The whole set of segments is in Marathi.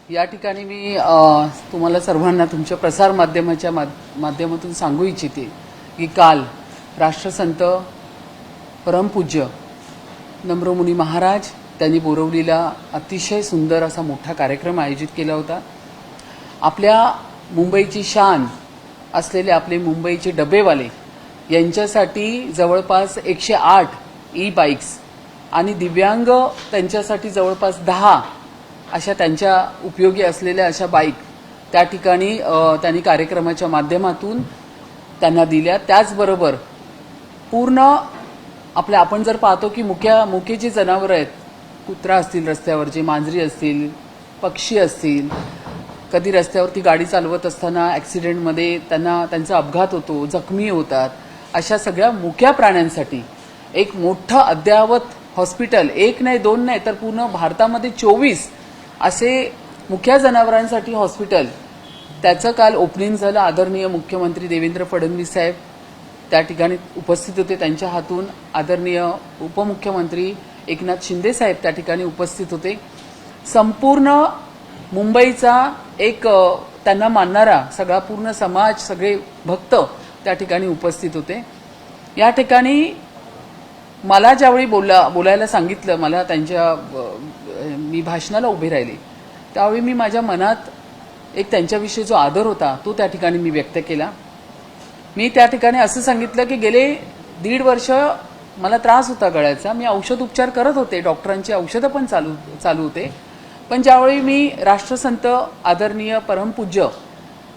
या ठिकाणी मी तुम्हाला सर्वांना तुमच्या प्रसार माध्यमाच्या माध्यमातून सांगू इच्छिते की काल राष्ट्रसंत परमपूज्य नम्रमुनी महाराज त्यांनी बोरवलीला अतिशय सुंदर असा मोठा कार्यक्रम आयोजित केला होता। आपल्या मुंबईची शान असलेले आपले मुंबईचे डबेवाले यांच्यासाठी जवळपास 108 ई बाईक्स आणि दिव्यांग त्यांच्यासाठी जवळपास 10 अशा त्यांच्या उपयोगी असलेल्या अशा बाईक त्या ठिकाणी त्यांनी कार्यक्रमाच्या माध्यमातून त्यांना दिल्या। त्याचबरोबर पूर्ण आपल्या आपण जर पाहतो की मुके जी जनावरं आहेत, कुत्रा असतील रस्त्यावरचे, मांजरी असतील, पक्षी असतील, कधी रस्त्यावरती गाडी चालवत असताना ॲक्सिडेंटमध्ये त्यांचा अपघात होतो, जखमी होतात, अशा सगळ्या मुक्या प्राण्यांसाठी एक मोठं अद्ययावत हॉस्पिटल, एक नाही दोन नाही तर पूर्ण भारतामध्ये 24 असे मुक्या जनावरांसाठी हॉस्पिटल, त्याचं काल ओपनिंग झालं। आदरणीय मुख्यमंत्री देवेंद्र फडणवीस साहेब त्या ठिकाणी उपस्थित होते, त्यांच्या हातून आदरणीय उपमुख्यमंत्री एकनाथ शिंदे साहेब त्या ठिकाणी उपस्थित होते। संपूर्ण मुंबईचा एक त्यांना मानणारा सगळा पूर्ण समाज, सगळे भक्त त्या ठिकाणी उपस्थित होते। या ठिकाणी मला ज्यावेळी बोलायला सांगितलं, मला मी भाषणाला उभे राहिले त्यावेळी मी माझ्या मनात एक त्यांच्याविषयी जो आदर होता तो त्या ठिकाणी मी व्यक्त केला। मी त्या ठिकाणी असं सांगितलं की गेले 1.5 वर्ष मला त्रास होता गळ्याचा, मी औषध उपचार करत होते, डॉक्टरांची औषधं पण चालू होते, पण ज्यावेळी मी राष्ट्रसंत आदरणीय परमपूज्य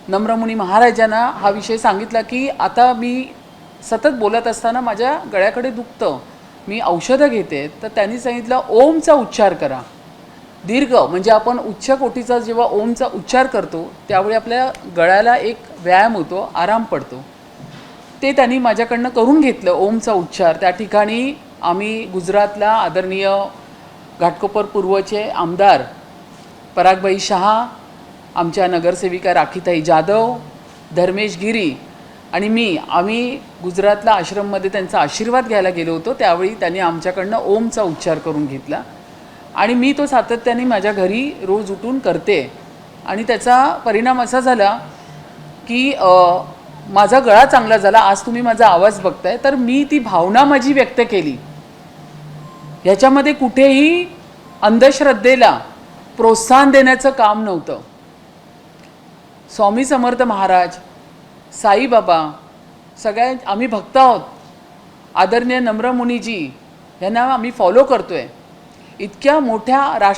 नम्रमुनी महाराजांना हा विषय सांगितला की आता मी सतत बोलत असताना माझ्या गळ्याकडे दुखतं, मी औषधं घेते, तर त्यांनी सांगितलं ओमचा उच्चार करा। दीर्घ म्हणजे आपण उच्च कोटीचा जेव्हा ओमचा उच्चार करतो त्यावेळी आपल्या गळ्याला एक व्यायाम होतो, आराम पडतो। ते त्यांनी माझ्याकडनं करून घेतलं ओमचा उच्चार। त्या ठिकाणी आम्ही गुजरातला आदरणीय घाटकोपर पूर्वचे आमदार परागबाई शहा, आमच्या नगरसेविका राखीताई जाधव, धर्मेश गिरी आणि आम्ही गुजरातला आश्रममध्ये त्यांचा आशीर्वाद घ्यायला गेलो होतो। त्यावेळी त्यांनी आमच्याकडनं ओमचा उच्चार करून घेतला आणि मी तो सातत्याने माझ्या घरी रोज उठून करते आणि त्याचा परिणाम असा झाला की माझा गळा चांगला झाला। आज तुम्ही माझा आवाज बघताय, तर मी ती भावना माझी व्यक्त केली। ह्याच्यामध्ये कुठेही अंधश्रद्धेला प्रोत्साहन देण्याचं काम नव्हतं। स्वामी समर्थ महाराज, साईबाबा, सगळ्या आम्ही भक्त आहोत। आदरणीय नम्रमुनीजी यांना आम्ही फॉलो करतोय। इतक्या मोठ्या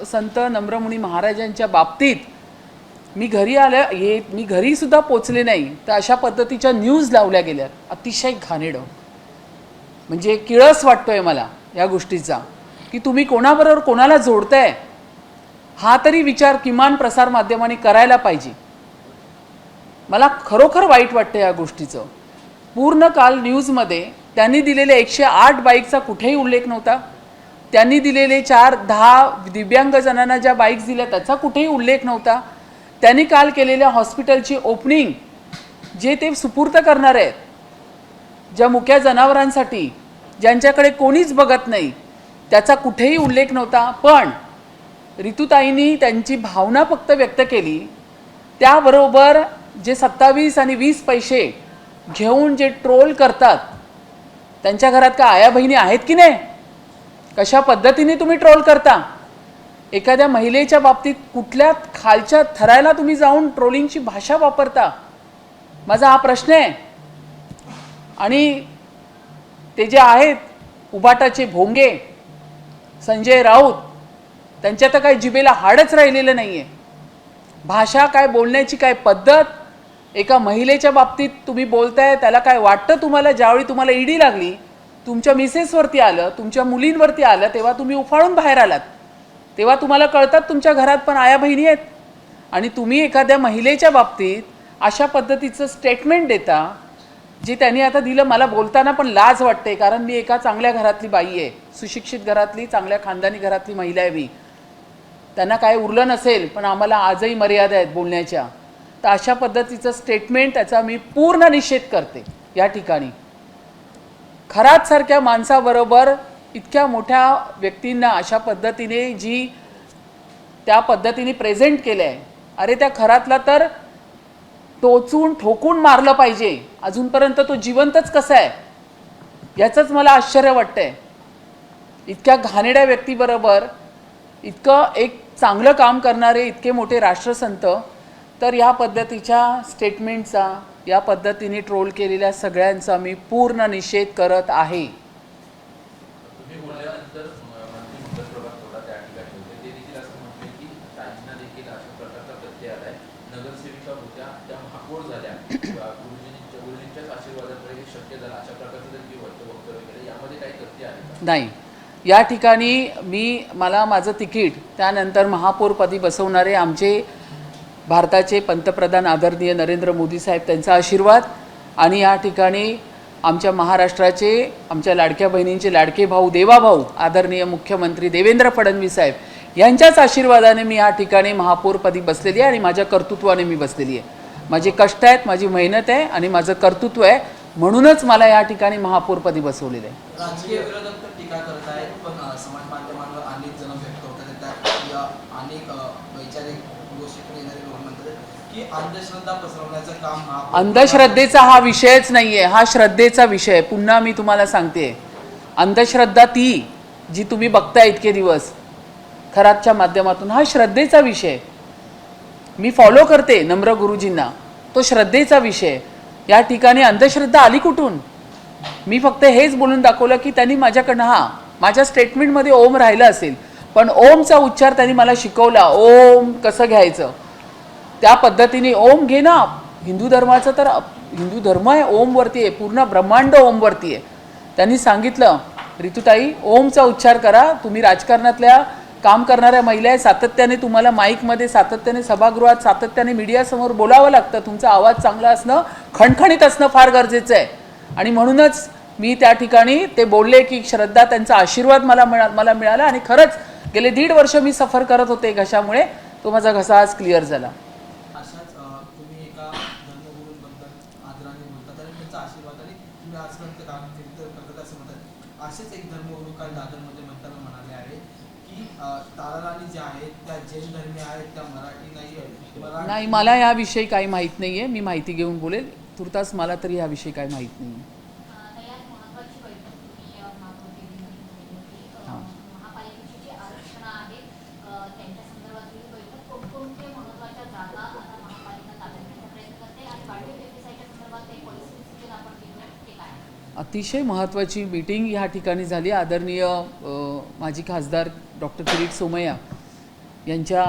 संत नम्रमुनी महाराजांच्या बाबतीत मी घरी सुद्धा पोचले नाही तर अशा पद्धतीच्या न्यूज लावल्या गेल्या, अतिशय घाणेरडं, म्हणजे किळस वाटतोय मला या गोष्टीचा की तुम्ही कोणाबरोबर कोणाला जोडताय हा तरी विचार किमान प्रसार माध्यमांनी करायला पाहिजे। मला खरोखर वाईट वाटतं या गोष्टीचं। पूर्ण काल न्यूजमध्ये त्यांनी दिलेले 108 बाईकचा कुठेही उल्लेख नव्हता, त्यांनी दिलेले 4-10 दिव्यांग जणांना ज्या बाईक्स दिल्या त्याचा कुठेही उल्लेख नव्हता, त्यांनी काल केलेल्या हॉस्पिटलची ओपनिंग जे ते सुपूर्त करणार आहेत ज्या मुक्या जनावरांसाठी ज्यांच्याकडे कोणीच बघत नाही त्याचा कुठेही उल्लेख नव्हता। पण ऋतुताईंनी त्यांची भावना फक्त व्यक्त केली। त्याबरोबर जे 27 आणि 20 पैसे घेऊन जे ट्रोल करतात, त्यांच्या घरात का आया बहिणी आहेत की नाही? कशा पद्धतीने तुम्ही ट्रोल करता? एखाद्या महिलेच्या बाबतीत कुठल्या खालच्या थराला तुम्ही जाऊन ट्रोलिंगची भाषा वापरता? माझा हा प्रश्न आहे। आणि ते जे आहेत उबाटाचे भोंगे संजय राऊत, त्यांच्या तर काही जिभेला हाडच राहिलेलं नाहीये। भाषा काय, बोलण्याची काय पद्धत, एका महिलेच्या बाबतीत तुम्ही बोलताय त्याला काय वाटतं तुम्हाला? ज्यावेळी तुम्हाला ईडी लागली, तुमच्या मिसेसवरती आलं, तुमच्या मुलींवरती आलं, तेव्हा तुम्ही उफाळून बाहेर आलात, तेव्हा तुम्हाला कळतात तुमच्या घरात पण आया बहिणी आहेत। आणि तुम्ही एखाद्या महिलेच्या बाबतीत अशा पद्धतीचं स्टेटमेंट देता जे त्यांनी आता दिलं। मला बोलताना पण लाज वाटते, कारण मी एका चांगल्या घरातली बाई आहे, सुशिक्षित घरातली, चांगल्या खानदानी घरातली महिला आहे मी। त्यांना काय उरलं नसेल, पण आम्हाला आजही मर्यादा आहेत बोलण्याच्या। तर अशा पद्धतीचं स्टेटमेंट त्याचा मी पूर्ण निषेध करते। या ठिकाणी खरात सारख्या माणसाबरोबर इतक्या मोठ्या व्यक्तींना अशा पद्धतीने जी त्या पद्धतीने प्रेझेंट केलं आहे. अरे त्या खरातला तर टोचून ठोकून मारलं पाहिजे, अजूनपर्यंत तो जिवंतच कसा आहे याचंच मला आश्चर्य वाटतंय. इतक्या घाणेड्या व्यक्तीबरोबर इतकं एक चांगलं काम करणारे इतके मोठे राष्ट्रसंत तर या पद्धतीच्या स्टेटमेंटचा, या पद्धतीने ट्रोल केलेल्या सगळ्यांचा मी पूर्ण निषेध करत आहे. तुम्ही बोलल्यानंतर मंत्री मुकेश प्रभात थोडा त्या ठिकाणी होते, ते देखील असं म्हटले की ताईंना देखील अशा प्रकारचा प्रत्यय आलाय, नगरसेविका होत्या त्या महापौर झाल्या, गुरुजींच्याच आशीर्वादामुळे हे शक्य झालं, अशा प्रकारचं देखील वक्तव्य केलं. यामध्ये काही तथ्य आहे का? नाही. या ठिकाणी मला माझं तिकीट त्यानंतर महापौरपदी बसवणारे आमचे भारताचे पंतप्रधान आदरणीय नरेंद्र मोदी साहेब त्यांचा आशीर्वाद आणि या ठिकाणी आमच्या महाराष्ट्राचे आमच्या लाडक्या बहिणींचे लाडके भाऊ देवाभाऊ आदरणीय मुख्यमंत्री देवेंद्र फडणवीस साहेब यांच्याच आशीर्वादाने मी या ठिकाणी महापौरपदी बसलेली आहे आणि माझ्या कर्तृत्वाने मी बसलेली आहे. माझे कष्ट आहेत, माझी मेहनत आहे आणि माझं कर्तृत्व आहे, म्हणूनच मला या ठिकाणी महापौरपदी बसवलेलं आहे. राजकीय विरोधक तर टीका करत आहेत, पण समाज माध्यमांवर अनेक जण व्यक्त होतात, त्यात अनेक वैचारिक गोष्टीतून येणारे लोक म्हणतात की अंधश्रद्धा पसरवण्याचं काम अंधश्रद्धेचा हा विषयच नाहीये, हा श्रद्धेचा विषय. पुन्हा मी तुम्हाला सांगते, अंधश्रद्धा ती जी तुम्ही बघताय इतके दिवस खरातच्या माध्यमातून, हा श्रद्धेचा विषय. मी फॉलो करते नम्र गुरुजींना, तो श्रद्धेचा विषय. या ठिकाणी अंधश्रद्धा आली कुठून? मी फक्त हेच बोलून दाखवलं की त्यांनी माझ्याकडनं माझ्या स्टेटमेंटमध्ये ओम राहिलं असेल, पण ओमचा उच्चार त्यांनी मला शिकवला. ओम कसं घ्यायचं त्या पद्धतीने ओम घे ना. हिंदू धर्माचं तर हिंदू धर्म आहे ओमवरती आहे, पूर्ण ब्रह्मांड ओमवरती आहे. त्यांनी सांगितलं, ऋतुताई ओमचा उच्चार करा. तुम्ही राजकारणातल्या काम करणाऱ्या महिला आहे, सातत्याने तुम्हाला माईकमध्ये, सातत्याने सभागृहात, सातत्याने मीडियासमोर बोलावं लागतं. तुमचा आवाज चांगला असणं, खणखणीत असणं फार गरजेचं आहे. आणि म्हणूनच मी त्या ठिकाणी ते बोलले की श्रद्धा, त्यांचा आशीर्वाद मला मिळाला. आणि खरंच गेले 1.5 वर्ष मी सफर करत होते घशामुळे, तो माझा घसा आज क्लिअर झाला. अशाच तुम्ही एका धर्मगुरूंबद्दल आदराने बोलतात आणि त्यांचा आशीर्वाद आणि तुम्ही आजपर्यंत काम करतात असं म्हणतात. असेच एक धर्मगुरू काल दादरमध्ये म्हणताना म्हणाले आहे की ताराराणी ज्या आहेत त्या जैन धर्मीय आहेत, त्या मराठी नाही आहेत. नाही, मला याविषयी काही माहीत नाही आहे. मी माहिती घेऊन बोलेल. तुर्तास मला तरी याविषयी काही माहीत नाही आहे. अतिशय महत्त्वाची मीटिंग ह्या ठिकाणी झाली. आदरणीय माजी खासदार डॉक्टर किरीट सोमय्या यांच्या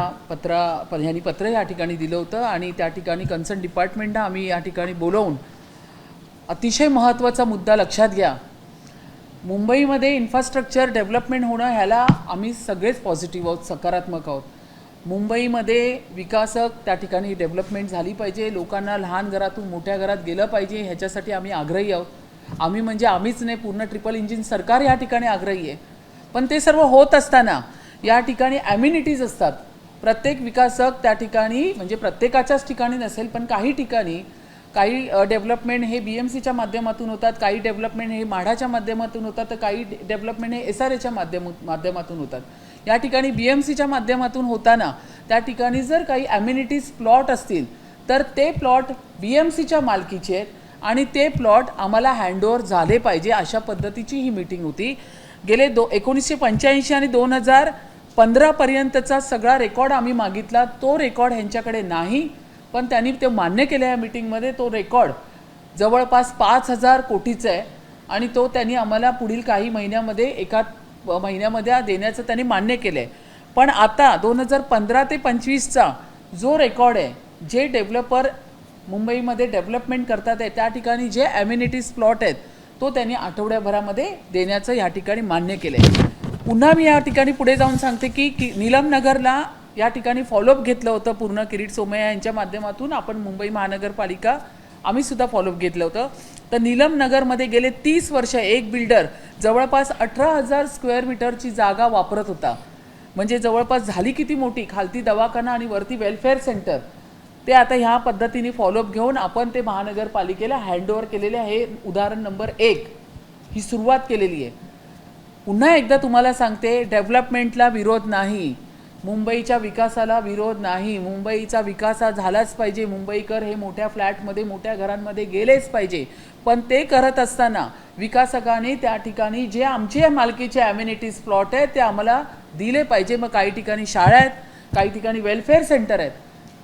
ह्यांनी पत्र या ठिकाणी दिलं होतं आणि त्या ठिकाणी कन्सर्न डिपार्टमेंटना आम्ही या ठिकाणी बोलवून अतिशय महत्त्वाचा मुद्दा लक्षात घ्या. मुंबईमध्ये इन्फ्रास्ट्रक्चर डेव्हलपमेंट होणं ह्याला आम्ही सगळेच पॉझिटिव्ह आहोत, सकारात्मक आहोत. मुंबईमध्ये विकासक त्या ठिकाणी डेव्हलपमेंट झाली पाहिजे. लोकांना लहान घरातून मोठ्या घरात गेलं पाहिजे, ह्याच्यासाठी आम्ही आग्रही आहोत. आम्ही म्हणजे आम्हीच नाही, पूर्ण ट्रिपल इंजिन सरकार या ठिकाणी आग्रही आहे. पण ते सर्व होत असताना या ठिकाणी ॲम्युनिटीज असतात. प्रत्येक विकासक त्या ठिकाणी, म्हणजे प्रत्येकाच्याच ठिकाणी नसेल, पण काही ठिकाणी काही डेव्हलपमेंट हे BMCच्या माध्यमातून होतात, काही डेव्हलपमेंट हे माढाच्या माध्यमातून होतात, तर काही डेव्हलपमेंट हे SRAच्या माध्यमातून होतात. या ठिकाणी BMCच्या माध्यमातून होताना त्या ठिकाणी जर काही ॲम्युनिटीज प्लॉट असतील तर ते प्लॉट BMCच्या मालकीचे आहेत आणि ते प्लॉट आम्हाला हँडओव्हर झाले पाहिजे, अशा पद्धतीची ही मीटिंग होती. गेले 1985 आणि 2015 पर्यंतचा सगळा रेकॉर्ड आम्ही मागितला. तो रेकॉर्ड ह्यांच्याकडे नाही, पण त्यांनी ते मान्य केलं या मीटिंगमध्ये. तो रेकॉर्ड जवळपास 5,000 कोटीचा आहे आणि तो त्यांनी आम्हाला पुढील काही महिन्यामध्ये, एका महिन्यामध्ये देण्याचं त्यांनी मान्य केलं आहे. पण आता 2015 ते 25चा जो रेकॉर्ड आहे, जे डेव्हलपर मुंबईमध्ये डेव्हलपमेंट करतात आहे त्या ठिकाणी जे ॲम्युनिटीज प्लॉट आहेत तो त्यांनी आठवड्याभरामध्ये देण्याचं या ठिकाणी मान्य केलं आहे. पुन्हा मी या ठिकाणी पुढे जाऊन सांगते की नीलमनगरला या ठिकाणी फॉलोअप घेतलं होतं पूर्ण किरीट सोमय्या यांच्या माध्यमातून. आपण मुंबई महानगरपालिका आम्हीसुद्धा फॉलोअप घेतलं होतं. तर नीलमनगरमध्ये गेले 30 वर्ष एक बिल्डर जवळपास 18,000 स्क्वेअर मीटरची जागा वापरत होता. म्हणजे जवळपास झाली किती मोठी, खालती दवाखाना आणि वरती वेलफेअर सेंटर. ते आता ह्या पद्धतीने फॉलोअप घेऊन आपण ते महानगरपालिकेला हँडओव्हर केलेले आहे. उदाहरण नंबर 1 ही सुरुवात केलेली आहे. पुन्हा एकदा तुम्हाला सांगते, डेव्हलपमेंटला विरोध नाही, मुंबईच्या विकासाला विरोध नाही. मुंबईचा विकास हा झालाच पाहिजे. मुंबईकर हे मोठ्या फ्लॅटमध्ये मोठ्या घरांमध्ये गेलेच पाहिजे. पण ते करत असताना विकासकांनी त्या ठिकाणी जे आमचे मालकीचे ॲम्युनिटीज प्लॉट आहेत ते आम्हाला दिले पाहिजे. मग काही ठिकाणी शाळा आहेत, काही ठिकाणी वेलफेअर सेंटर आहेत,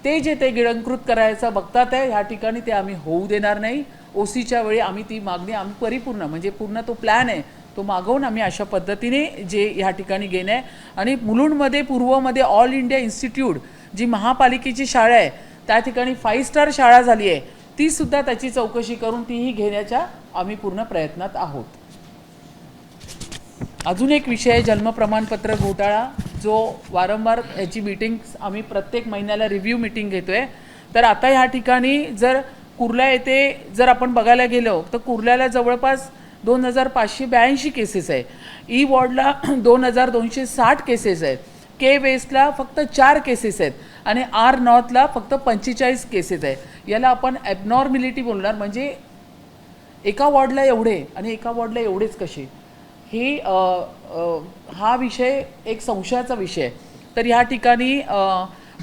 ते जे ते गिळंकृत करायचं बघतात आहे ह्या ठिकाणी ते आम्ही होऊ देणार नाही. ओसीच्या वेळी आम्ही ती मागणी आम्ही परिपूर्ण म्हणजे पूर्ण तो प्लॅन आहे तो मागवून आम्ही अशा पद्धतीने जे ह्या ठिकाणी घेणं आहे. आणि मुलुंडमध्ये पूर्वमध्ये ऑल इंडिया इन्स्टिट्यूट जी महापालिकेची शाळा आहे त्या ठिकाणी 5 स्टार शाळा झाली आहे, तीसुद्धा त्याची चौकशी करून तीही घेण्याच्या आम्ही पूर्ण प्रयत्नात आहोत. अजून एक विषय आहे जन्म प्रमाणपत्र घोटाळा, जो वारंवार ह्याची मीटिंग्स आम्ही प्रत्येक महिन्याला रिव्ह्यू मीटिंग घेतो आहे. तर आता ह्या ठिकाणी जर कुर्ला येथे जर आपण बघायला गेलो तर कुर्ल्याला जवळपास 2582 केसेस आहे. ई वॉर्डला 2260 केसेस आहेत. के वेस्टला फक्त 4 केसेस आहेत आणि आर नॉर्थला फक्त 45 केसेस आहे. याला आपण ॲबनॉर्मॅलिटी बोलणार, म्हणजे एका वॉर्डला एवढे आणि एका वॉर्डला एवढेच कसे, ही हा विषय एक संशयाचा विषय आहे. तर ह्या ठिकाणी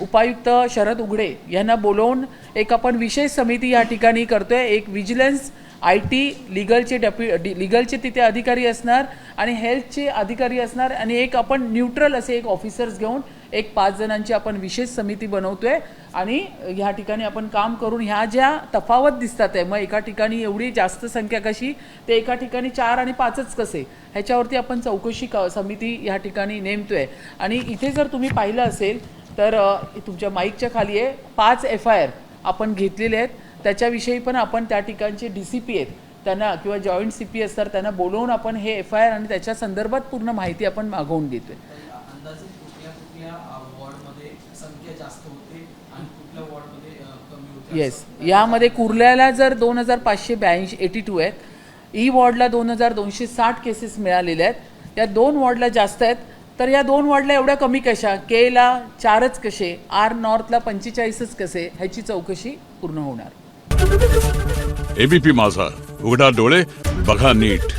उपायुक्त शरद उघडे यांना बोलवून एक आपण विशेष समिती या ठिकाणी करतो आहे. एक विजिलन्स, IT, लिगलचे तिथे अधिकारी असणार आणि हेल्थचे अधिकारी असणार आणि एक आपण न्यूट्रल असे एक ऑफिसर्स घेऊन एक 5 जणांची आपण विशेष समिती बनवतो आहे. आणि ह्या ठिकाणी आपण काम करून ह्या ज्या तफावत दिसतात आहे, मग एका ठिकाणी एवढी जास्त संख्या कशी, ते एका ठिकाणी 4 आणि 5च कसे, ह्याच्यावरती आपण चौकशी समिती ह्या ठिकाणी नेमतो आहे. आणि इथे जर तुम्ही पाहिलं असेल तर तुमच्या माईकच्या खाली आहे 5 FIR आपण घेतलेले आहेत. त्याच्याविषयी पण आपण त्या ठिकाणचे DCP आहेत त्यांना किंवा जॉईंट CP असतात त्यांना बोलवून आपण हे FIR आणि त्याच्या संदर्भात पूर्ण माहिती आपण मागवून घेतोय. अंदाजे कुठल्या वॉर्डमध्ये संख्या जास्त होते आणि कुठल्या वॉर्डमध्ये कमी होते? येस, यामध्ये कुर्ल्याला जर 2582 आहेत, ई वॉर्डला 2260 केसेस मिळालेल्या आहेत. या 2 वॉर्डला जास्त आहेत. तर या 2 वॉर्डला एवढ्या कमी कशा, केला 4च कसे, आर नॉर्थला 45च कसे, ह्याची चौकशी पूर्ण होणार. ABP माझा, उघडा डोळे बघा नीट.